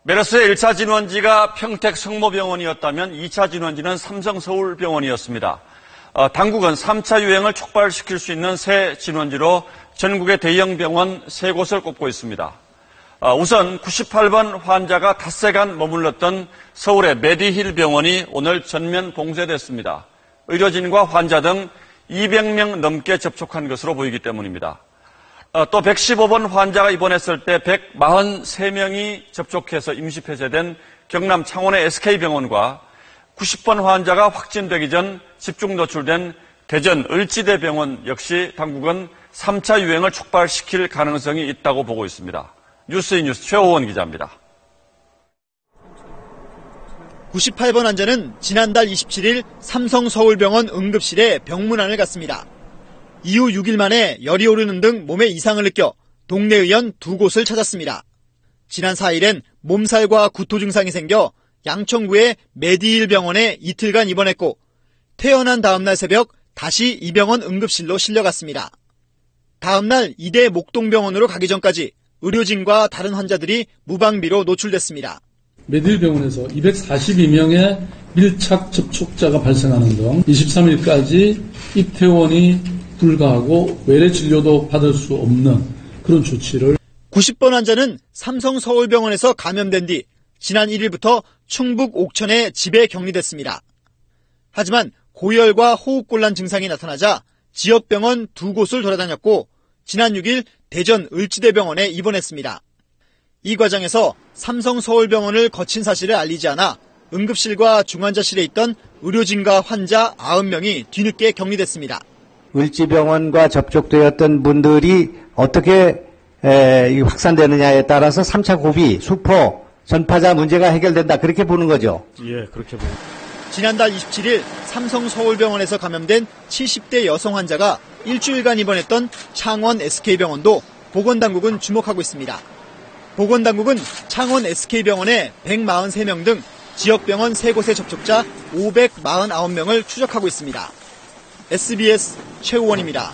메르스의 1차 진원지가 평택 성모병원이었다면 2차 진원지는 삼성서울병원이었습니다. 당국은 3차 유행을 촉발시킬 수 있는 새 진원지로 전국의 대형 병원 3곳을 꼽고 있습니다. 우선 98번 환자가 닷새간 머물렀던 서울의 메디힐 병원이 오늘 전면 봉쇄됐습니다. 의료진과 환자 등 200명 넘게 접촉한 것으로 보이기 때문입니다. 또 115번 환자가 입원했을 때 143명이 접촉해서 임시 폐쇄된 경남 창원의 SK병원과 90번 환자가 확진되기 전 집중 노출된 대전 을지대병원 역시 당국은 3차 유행을 촉발시킬 가능성이 있다고 보고 있습니다. 뉴스이 뉴스 최호원 기자입니다. 98번 환자는 지난달 27일 삼성서울병원 응급실에 병문안을 갔습니다. 이후 6일 만에 열이 오르는 등 몸에 이상을 느껴 동네 의원 2곳을 찾았습니다. 지난 4일엔 몸살과 구토 증상이 생겨 양천구의 메디힐 병원에 이틀간 입원했고 퇴원한 다음날 새벽 다시 이 병원 응급실로 실려갔습니다. 다음날 이대 목동병원으로 가기 전까지 의료진과 다른 환자들이 무방비로 노출됐습니다. 메디힐 병원에서 242명의 밀착 접촉자가 발생하는 등 23일까지 입퇴원이 불가하고 외래 진료도 받을 수 없는 그런 조치를 90번 환자는 삼성서울병원에서 감염된 뒤 지난 1일부터 충북 옥천의 집에 격리됐습니다. 하지만 고열과 호흡곤란 증상이 나타나자 지역병원 2곳을 돌아다녔고 지난 6일 대전 을지대병원에 입원했습니다. 이 과정에서 삼성서울병원을 거친 사실을 알리지 않아 응급실과 중환자실에 있던 의료진과 환자 90명이 뒤늦게 격리됐습니다. 을지병원과 접촉되었던 분들이 어떻게 확산되느냐에 따라서 3차 고비, 수포, 전파자 문제가 해결된다. 그렇게 보는 거죠? 예, 그렇게 봅니다. 지난달 27일 삼성서울병원에서 감염된 70대 여성 환자가 일주일간 입원했던 창원 SK병원도 보건당국은 주목하고 있습니다. 보건당국은 창원 SK병원에 143명 등 지역병원 3곳의 접촉자 549명을 추적하고 있습니다. SBS 최우원입니다.